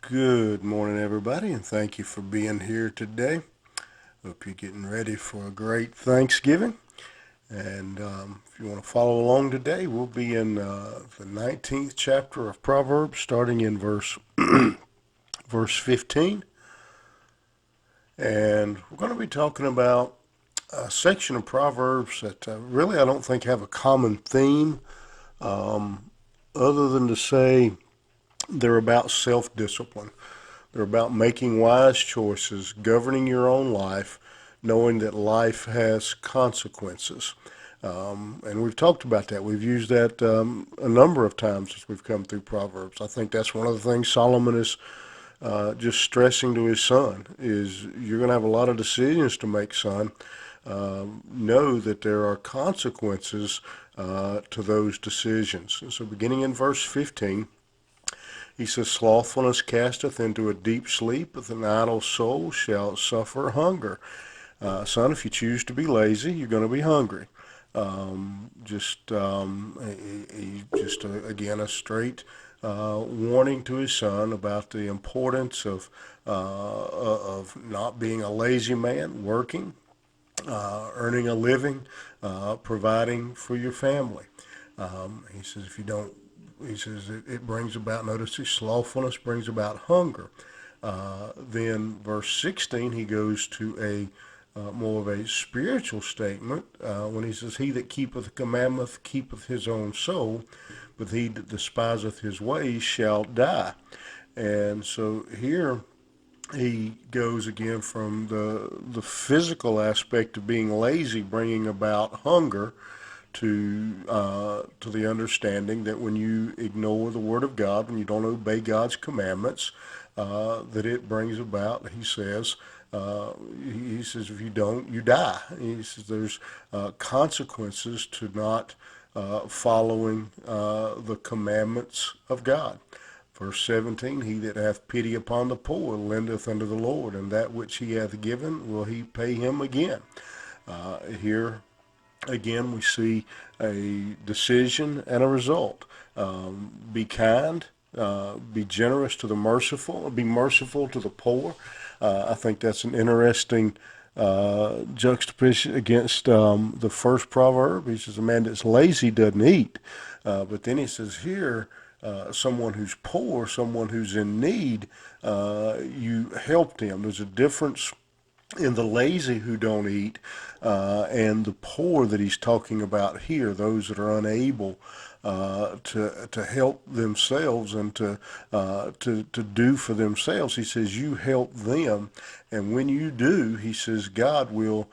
Good morning, everybody, and thank you for being here today. Hope you're getting ready for a great Thanksgiving. And if you want to follow along today, we'll be in the 19th chapter of Proverbs, starting in verse 15. And we're going to be talking about a section of Proverbs that really I don't think have a common theme, other than to say they're about self-discipline. They're about making wise choices, governing your own life, knowing that life has consequences. And we've talked about that. We've used that a number of times as we've come through Proverbs. I think that's one of the things Solomon is just stressing to his son is you're going to have a lot of decisions to make, son. Know that there are consequences to those decisions. And so beginning in verse 15, he says, slothfulness casteth into a deep sleep, but an idle soul shall suffer hunger. Son, if you choose to be lazy, you're going to be hungry. Again, a straight warning to his son about the importance of not being a lazy man, working, earning a living, providing for your family. He says, if you don't, he says it brings about, notice his slothfulness brings about hunger. Then verse 16, he goes to more of a spiritual statement when he says, he that keepeth the commandment keepeth his own soul, but he that despiseth his ways shall die. And so here he goes again from the physical aspect of being lazy, bringing about hunger, to the understanding that when you ignore the Word of God, when you don't obey God's commandments, that it brings about. He says, if you don't, you die. He says there's consequences to not following the commandments of God. Verse 17, he that hath pity upon the poor lendeth unto the Lord, and that which he hath given will he pay him again. Here again, we see a decision and a result. Be kind, be generous to the merciful, be merciful to the poor. I think that's an interesting juxtaposition against the first proverb. He says, a man that's lazy doesn't eat. But then he says here, someone who's poor, someone who's in need, you help them. There's a difference in the lazy who don't eat and the poor that he's talking about here, those that are unable to help themselves and to do for themselves. He says you help them, and when you do, he says God will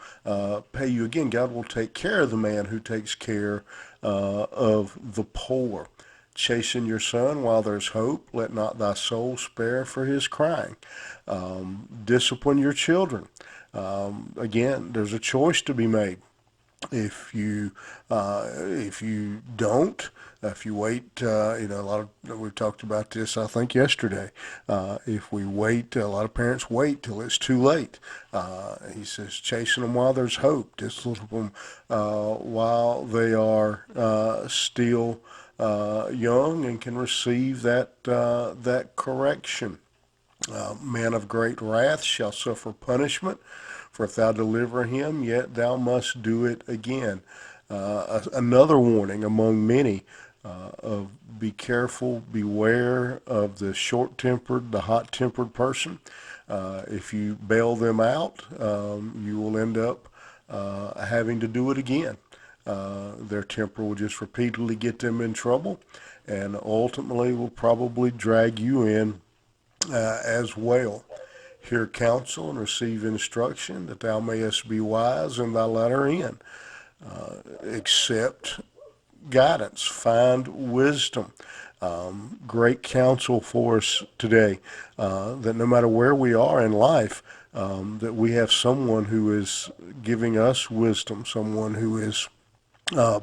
pay you again. God will take care of the man who takes care of the poor. Chasten your son while there's hope. Let not thy soul spare for his crying. Discipline your children. Again, there's a choice to be made. If you don't, if you wait, a lot of we've talked about this. I think yesterday. If we wait, a lot of parents wait till it's too late. He says, chasten them while there's hope. Discipline them while they are still young and can receive that correction. Man of great wrath shall suffer punishment, for if thou deliver him, yet thou must do it again. Another warning among many of be careful, beware of the short-tempered, the hot-tempered person. If you bail them out, you will end up having to do it again. Their temper will just repeatedly get them in trouble, and ultimately will probably drag you in as well. Hear counsel and receive instruction, that thou mayest be wise in thy latter end. Accept guidance, find wisdom. Great counsel for us today, that no matter where we are in life, that we have someone who is giving us wisdom, someone who is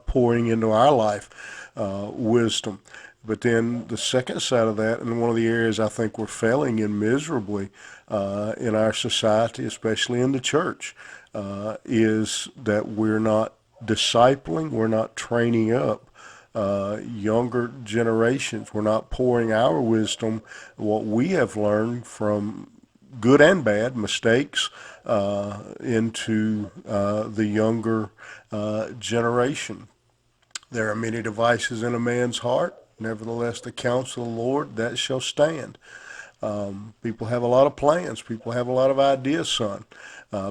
pouring into our life wisdom. But then the second side of that, and one of the areas I think we're failing in miserably in our society, especially in the church, is that we're not discipling, we're not training up younger generations. We're not pouring our wisdom, what we have learned from good and bad mistakes, into the younger generation. There are many devices in a man's heart. Nevertheless, the counsel of the Lord, that shall stand. People have a lot of plans. People have a lot of ideas, son.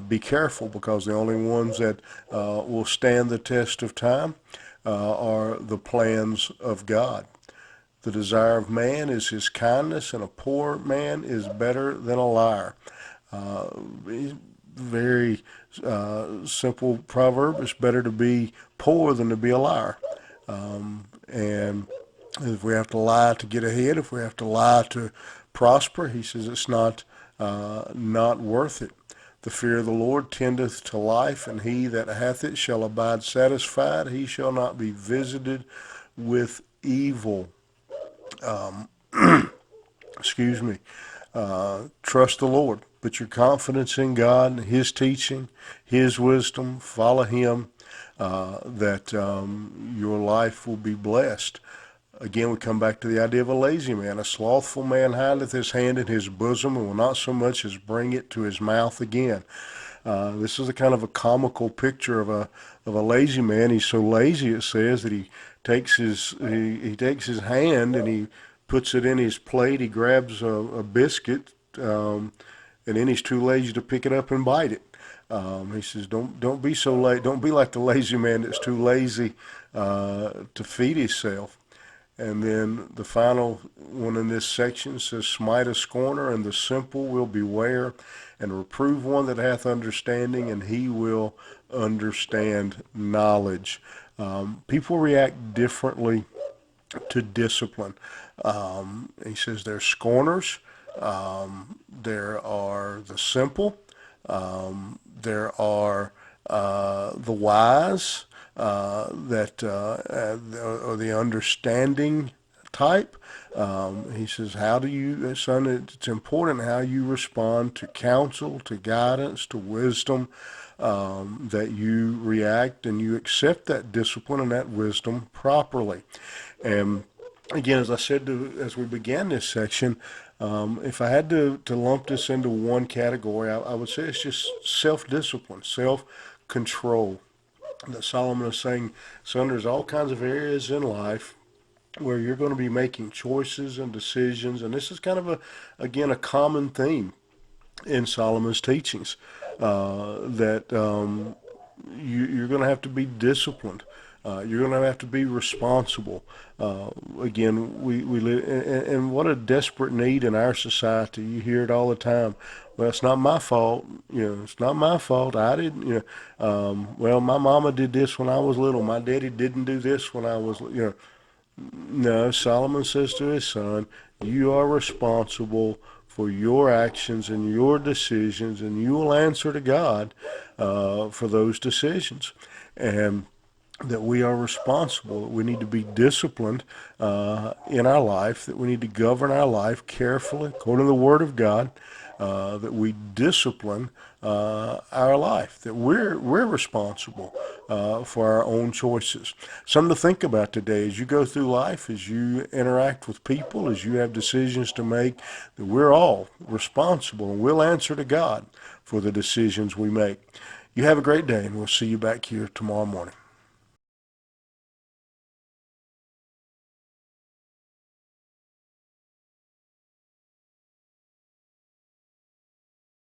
Be careful, because the only ones that will stand the test of time are the plans of God. The desire of man is his kindness, and a poor man is better than a liar. Very simple proverb. It's better to be poor than to be a liar. And if we have to lie to get ahead, if we have to lie to prosper, he says it's not worth it. The fear of the Lord tendeth to life, and he that hath it shall abide satisfied. He shall not be visited with evil. Excuse me. Trust the Lord. Put your confidence in God, his teaching, his wisdom. Follow him, that your life will be blessed. Again, we come back to the idea of a lazy man. A slothful man hideth his hand in his bosom, and will not so much as bring it to his mouth again. This is a kind of a comical picture of a lazy man. He's so lazy, it says, that he takes his hand and he puts it in his plate. He grabs a biscuit, and then he's too lazy to pick it up and bite it. He says, don't be so late. Don't be like the lazy man that's too lazy to feed himself. And then the final one in this section says, smite a scorner, and the simple will beware, and reprove one that hath understanding, and he will understand knowledge. People react differently to discipline. He says there's scorners, there are the simple, there are the wise, or the understanding type. He says, how do you, son, it's important how you respond to counsel, to guidance, to wisdom, that you react and you accept that discipline and that wisdom properly. And again, as I said as we began this section, if I had to lump this into one category, I would say it's just self-discipline, self-control. That Solomon is saying, son, there's all kinds of areas in life where you're going to be making choices and decisions, and this is kind of again a common theme in Solomon's teachings, that you're going to have to be disciplined. You're going to have to be responsible. Again, we live, and what a desperate need in our society. You hear it all the time. Well, it's not my fault. It's not my fault. I didn't. Well, my mama did this when I was little. My daddy didn't do this when I was. No, Solomon says to his son, you are responsible for your actions and your decisions, and you will answer to God for those decisions. And that we are responsible, that we need to be disciplined in our life, that we need to govern our life carefully according to the Word of God, that we discipline our life, that we're responsible for our own choices. Something to think about today as you go through life, as you interact with people, as you have decisions to make, that we're all responsible, and we'll answer to God for the decisions we make. You have a great day, and we'll see you back here tomorrow morning.